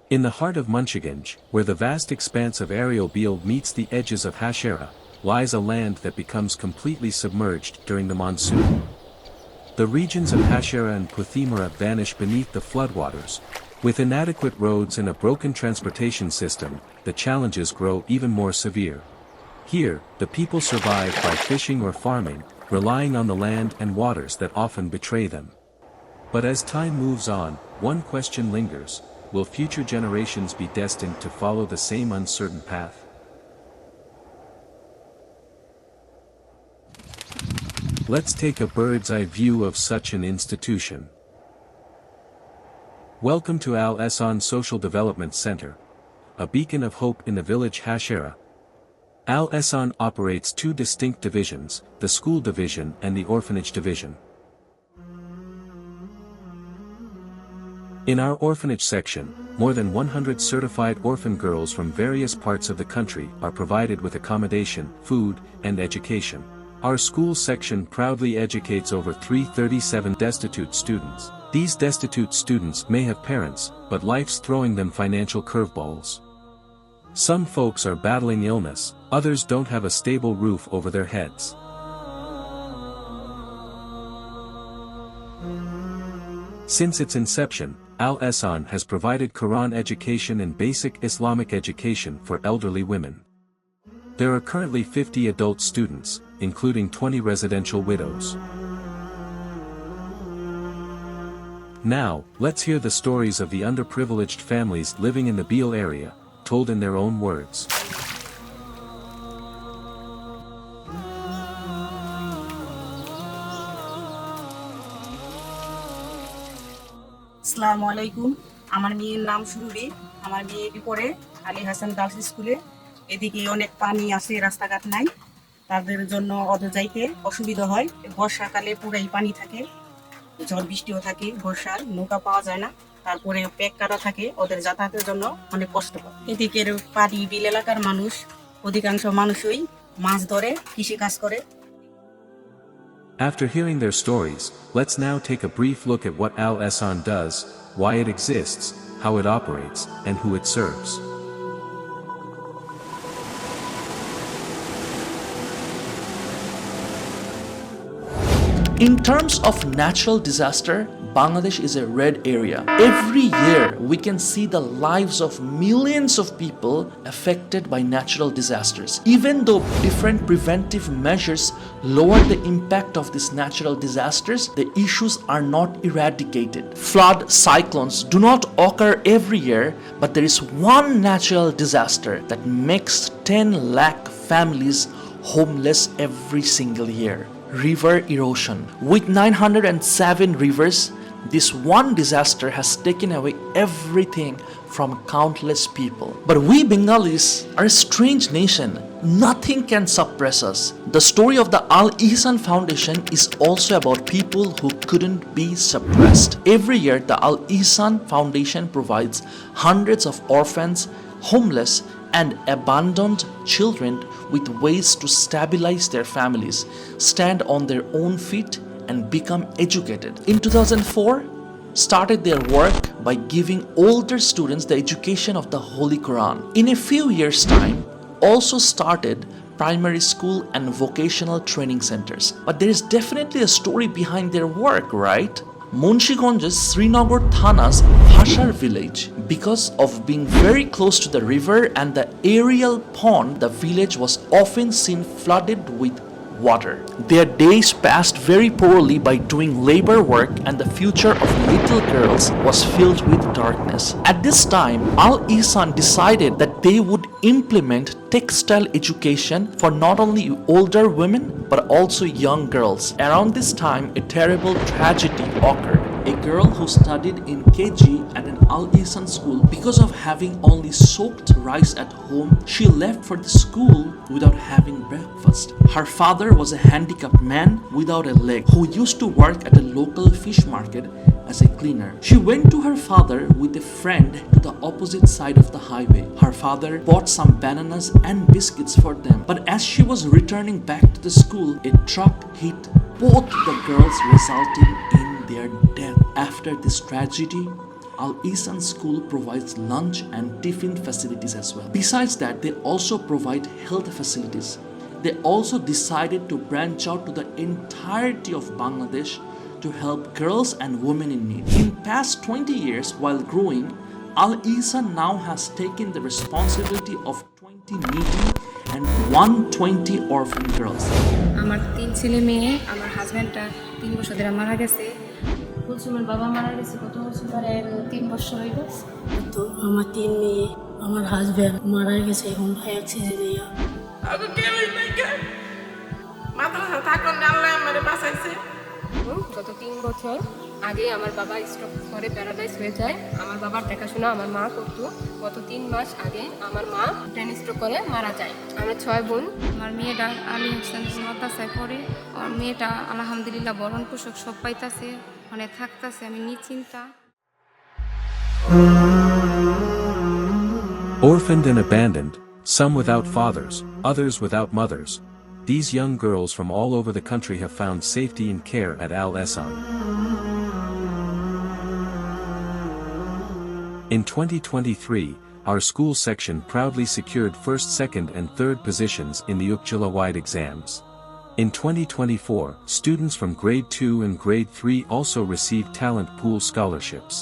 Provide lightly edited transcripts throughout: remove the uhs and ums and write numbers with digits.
In the heart of Munchiganj, where the vast expanse of aerial Beale meets the edges of Hashera, lies a land that becomes completely submerged during the monsoon. The regions of Hashera and Puthimara vanish beneath the floodwaters. With inadequate roads and a broken transportation system, the challenges grow even more severe. Here, the people survive by fishing or farming, relying on the land and waters that often betray them. But as time moves on, one question lingers: will future generations be destined to follow the same uncertain path? Let's take a bird's-eye view of such an institution. Welcome to Al-Ihsan Social Development Center, a beacon of hope in the village Hashera. Al-Ihsan operates two distinct divisions, the school division and the orphanage division. In our orphanage section, more than 100 certified orphan girls from various parts of the country are provided with accommodation, food, and education. Our school section proudly educates over 337 destitute students. These destitute students may have parents, but life's throwing them financial curveballs. Some folks are battling illness, others don't have a stable roof over their heads. Since its inception, Al-Ihsan has provided Quran education and basic Islamic education for elderly women. There are currently 50 adult students, including 20 residential widows. Now, let's hear the stories of the underprivileged families living in the Beale area, told in their own words. আসসালামু আলাইকুম। আমার মেয়ের নাম সুরভি। আমার মেয়ে পড়ে আল-ইহসান girls স্কুলে। এদিকে অনেক পানি আছে, রাস্তাঘাট নাই, তাদের জন্য ওদের যাইতে অসুবিধা হয়। বর্ষাকালে পুরাই পানি থাকে, ঝড় বৃষ্টিও থাকে, বর্ষার নৌকা পাওয়া যায় না, তারপরে প্যাক কাটা থাকে, ওদের যাতায়াতের জন্য অনেক কষ্ট হয়। এদিকের পাড়ি বিল এলাকার মানুষ, অধিকাংশ মানুষই মাছ ধরে, কৃষি কাজ করে। After hearing their stories, let's now take a brief look at what Al-Ihsan does, why it exists, how it operates, and who it serves. In terms of natural disaster, Bangladesh is a red area. Every year, we can see the lives of millions of people affected by natural disasters. Even though different preventive measures lower the impact of these natural disasters, the issues are not eradicated. Flood cyclones do not occur every year, but there is one natural disaster that makes 10 lakh families homeless every single year. River erosion. With 907 rivers, this one disaster has taken away everything from countless people. But we Bengalis are a strange nation. Nothing can suppress us. The story of the Al-Ihsan Foundation is also about people who couldn't be suppressed. Every year, the Al-Ihsan Foundation provides hundreds of orphans, homeless, and abandoned children with ways to stabilize their families, stand on their own feet, and become educated. In 2004, started their work by giving older students the education of the Holy Quran. In a few years' time, also started primary school and vocational training centers. But there is definitely a story behind their work, right? Munshiganj's Srinagar Thana's Hashar village. Because of being very close to the river and the aerial pond, the village was often seen flooded with water. Their days passed very poorly by doing labor work, and the future of little girls was filled with darkness. At this time, Al-Ihsan decided that they would implement textile education for not only older women but also young girls. Around this time, a terrible tragedy occurred. A girl who studied in KG at an Al-Ihsan school, because of having only soaked rice at home, she left for the school without having breakfast. Her father was a handicapped man without a leg who used to work at a local fish market as a cleaner. She went to her father with a friend to the opposite side of the highway. Her father bought some bananas and biscuits for them, but as she was returning back to the school, a truck hit both the girls, resulting in their death. After this tragedy, Al-Ihsan school provides lunch and tiffin facilities as well. Besides that, they also provide health facilities. They also decided to branch out to the entirety of Bangladesh to help girls and women in need. In past 20 years, while growing, Al-Ihsan now has taken the responsibility of 20 needy and 120 orphan girls. আমার 3 ছেলে মেয়ে, আমার হাজবেন্ডটা 3 বছর ধরে মারা গেছে। কুলসুমের বাবা মারা গেছে কত বছর ধরে, 3 বছর হয়ে গেছে। তো আমার 3 মেয়ে, আমার হাজবেন্ড মারা গেছে এখন অ্যাক্সিডেন্টে। আগে কেউই নাই কে মাদ্রাসা থাকুন আল্লাহ আমারে বাঁচাইছে। গত 3 বছর আগে আমার বাবা স্ট্রোক করে প্যারালাইজ হয়ে যায়। আমার বাবার দেখাশোনা আমার মা করতো। গত 3 মাস আগে আমার মা ব্রেন স্ট্রোক করে মারা যায়। আমরা 6 বোন। আমার মেয়েটা আল-ইহসান মাদ্রাসায় পড়ে। আমার মেয়েটা আলহামদুলিল্লাহ বরণ পোষক সব পাইতাছে, মানে থাকতাছে, আমি নিশ্চিন্তা। Orphaned and abandoned, some without fathers, others without mothers, these young girls from all over the country have found safety and care at Al-Ihsan. In 2023, our school section proudly secured first, second and third positions in the Upchila-wide exams. In 2024, students from grade 2 and grade 3 also received talent pool scholarships.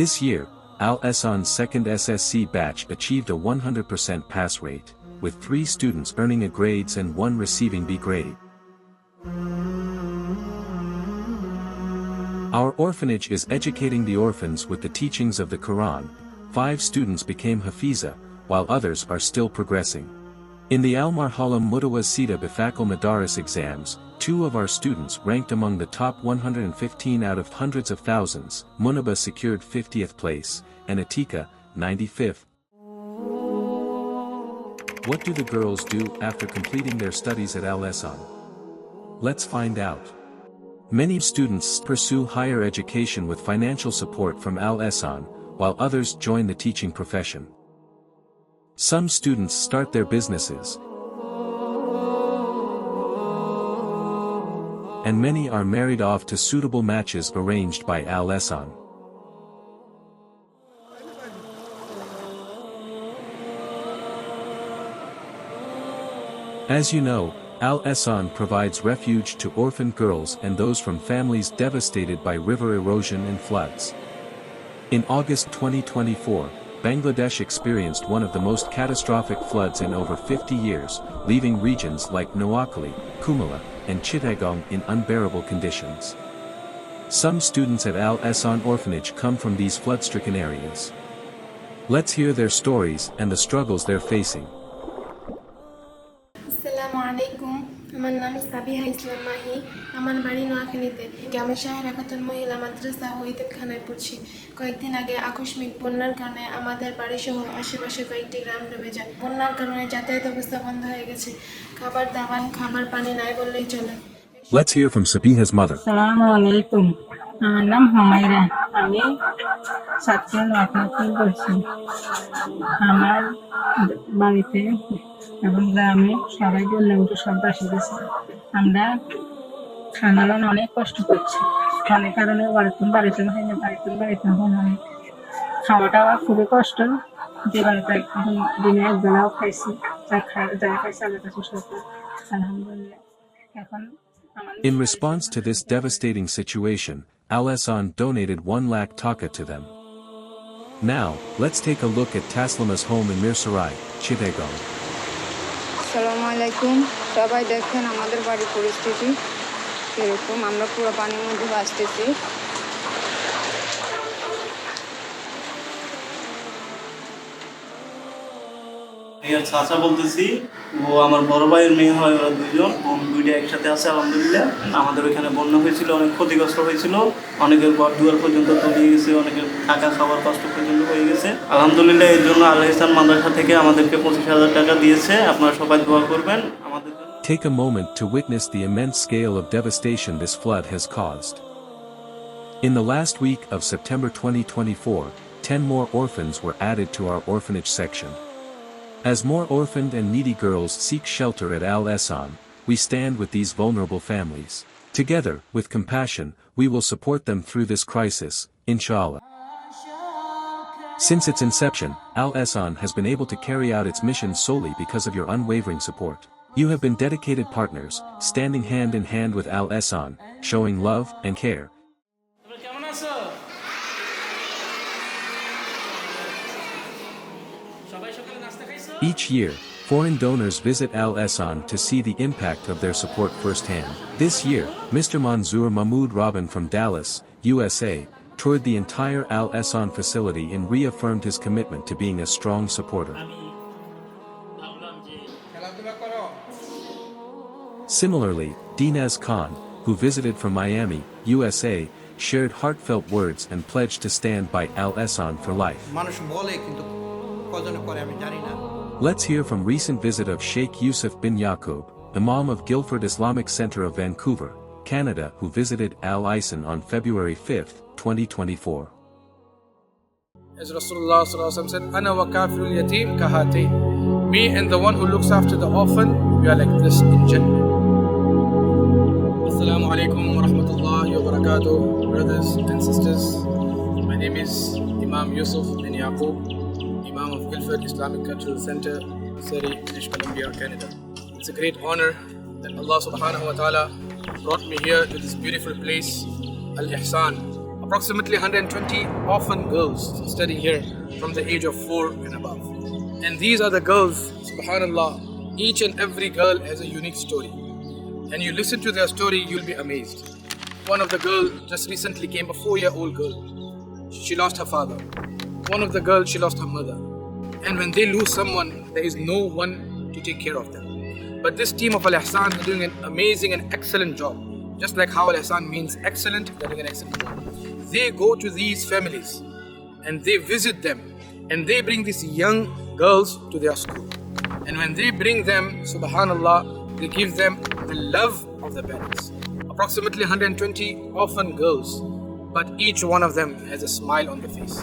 This year, Al-Ihsan's second SSC batch achieved a 100% pass rate, with 3 students earning A grades and 1 receiving B grade. Our orphanage is educating the orphans with the teachings of the Quran. 5 students became Hafiza, while others are still progressing. In the Al-Marhalam Mutawasita Bifakal Madaris exams, 2 of our students ranked among the top 115 out of hundreds of thousands. Munaba secured 50th place, and Atika, 95th. What do the girls do after completing their studies at Al-Ihsan? Let's find out. Many students pursue higher education with financial support from Al-Ihsan, while others join the teaching profession. Some students start their businesses, and many are married off to suitable matches arranged by Al-Ihsan. As you know, Al-Ihsan provides refuge to orphaned girls and those from families devastated by river erosion and floods. In August 2024, Bangladesh experienced one of the most catastrophic floods in over 50 years, leaving regions like Noakhali, Kumala, and Chittagong in unbearable conditions. Some students at Al-Ihsan orphanage come from these flood-stricken areas. Let's hear their stories and the struggles they're facing. আসসালামুয়ালাইকুম, আমার নাম সাবিহা ইসলাম মাহি। আমার বাড়ি নোয়াখালীতে। গ্রামের শাহেরা খাতুন মহিলা মাদ্রাসা ও ইতিমখানায় পড়ছি। কয়েকদিন আগে আকস্মিক বন্যার কারণে আমাদের বাড়ি সহ আশেপাশে কয়েকটি গ্রাম ডুবে যায়। বন্যার কারণে যাতায়াত অবস্থা বন্ধ হয়ে গেছে। খাবার পানি নাই বললেই চলে। Let's hear from Sabiha's mother. আসসালামু আলাইকুম, আমার নাম হুমায়রা। আমি ছাত্র নোয়াখালী করছি। আমার বাড়িতে এবং গ্রামে সবাই বললে সব বাসে গেছে। আমরা খানার অনেক কষ্ট করছি, অনেক কারণে বাড়িতে হয়নি, বাড়িতে হয়। খাওয়াটা খুবই কষ্ট। দিনে একবেলাও খাইছি, যা খাইছি আল্লাহর কাছে শুকর, আলহামদুলিল্লাহ। এখন In response to this devastating situation, Al-Ihsan donated 1 lakh taka to them. Now, let's take a look at Taslima's home in Mirsarai, Chittagong. আসসালামু আলাইকুম, সবাই দেখেন আমাদের বাড়ির পরিস্থিতি এরকম, আমরা পুরো পানির মধ্যে ভাসতেছি। চাচা বলতেছি, ও আমার বড় ভাইয়ের মেয়ে হয়, ওরা 2জন, বোন 2টা একসাথে আছে আলহামদুলিল্লাহ। আমাদের ওইখানে বন্যা হয়েছিল, অনেক ক্ষতিগ্রস্ত হয়েছিল, অনেকের ঘর দুয়ার পর্যন্ত তলিয়ে গেছে, অনেকের থাকা খাওয়ার কষ্ট পর্যন্ত হয়ে গেছে। আলহামদুলিল্লাহ এর জন্য আল-ইহসান মাদ্রাসা থেকে আমাদেরকে 25,000 টাকা দিয়েছে। আপনারা সবাই দোয়া করবেন আমাদের জন্য। Take a moment to witness the immense scale of devastation this flood has caused. In the last week of September 2024, 10 more orphans were added to our orphanage section. As more orphaned and needy girls seek shelter at Al-Ihsan, we stand with these vulnerable families. Together, with compassion, we will support them through this crisis, inshallah. Since its inception, Al-Ihsan has been able to carry out its mission solely because of your unwavering support. You have been dedicated partners, standing hand in hand with Al-Ihsan, showing love and care. Each year, foreign donors visit Al-Ihsan to see the impact of their support firsthand. This year, Mr. Manzoor Mahmood Robin from Dallas, USA, toured the entire Al-Ihsan facility and reaffirmed his commitment to being a strong supporter. Similarly, Dinaz Khan, who visited from Miami, USA, shared heartfelt words and pledged to stand by Al-Ihsan for life. Let's hear from recent visit of Sheikh Yusuf bin Yaqub, Imam of Guildford Islamic Center of Vancouver, Canada, who visited Al-Ihsan on February 5, 2024. As Rasulullah said, Ana wa kafirul yatim kahatain. Me and the one who looks after the orphan, we are like this in Jannah. Assalamu alaikum wa rahmatullahi wa barakatuh, brothers and sisters. My name is Imam Yusuf bin Yaqub, Imam of Guildford Islamic Cultural Center, Surrey, British Columbia, Canada. It's a great honor that Allah subhanahu wa ta'ala brought me here to this beautiful place, Al-Ihsan. Approximately 120 orphan girls study here from the age of 4 and above. And these are the girls, subhanallah, each and every girl has a unique story. And you listen to their story, you'll be amazed. One of the girls just recently came, a 4-year-old girl. She lost her father. One of the girls, she lost her mother. And when they lose someone, there is no one to take care of them. But this team of Al-Ihsan are doing an amazing and excellent job. Just like how Al-Ihsan means excellent, they're doing an excellent job. They go to these families and they visit them and they bring these young girls to their school. And when they bring them, subhanallah, they give them the love of the parents. Approximately 120 orphan girls, but each one of them has a smile on the face.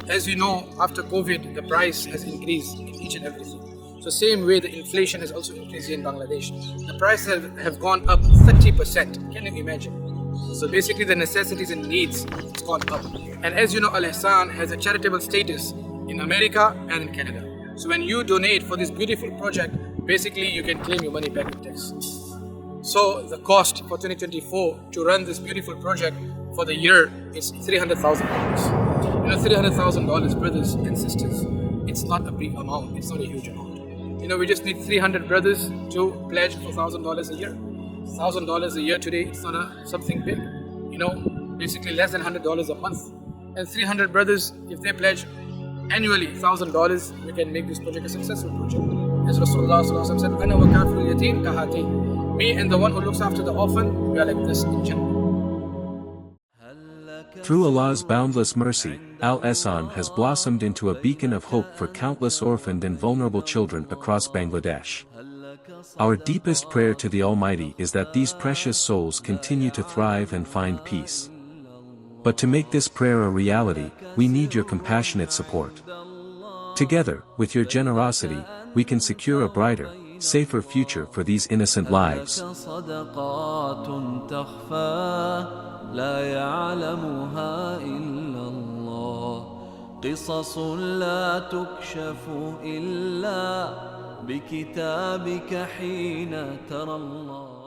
As you know, after COVID, the price has increased in each and everything. So same way the inflation has also increased in Bangladesh. The prices have gone up 30%. Can you imagine? So basically the necessities and needs, it's gone up. And as you know, Al-Ihsan has a charitable status in America and in Canada. So when you donate for this beautiful project, basically you can claim your money back in tax. So the cost for 2024 to run this beautiful project for the year is $300,000. You know, $300,000, brothers and sisters, it's not a big amount, it's not a huge amount. You know, we just need 300 brothers to pledge for $1,000 a year. $1,000 a year today, it's not something big. You know, basically less than $100 a month. And 300 brothers, if they pledge annually $1,000, we can make this project a successful project. As Rasulullah said, Ana wa kafirul yatim kahatain. Me and the one who looks after the orphan, we are like this in Jannah. Through Allah's boundless mercy, Al-Ihsan has blossomed into a beacon of hope for countless orphaned and vulnerable children across Bangladesh. Our deepest prayer to the Almighty is that these precious souls continue to thrive and find peace. But to make this prayer a reality, we need your compassionate support. Together, with your generosity, we can secure a brighter, safer future for these innocent lives. لا يعلمها إلا الله قصص لا تكشف إلا بكتابك حين ترى الله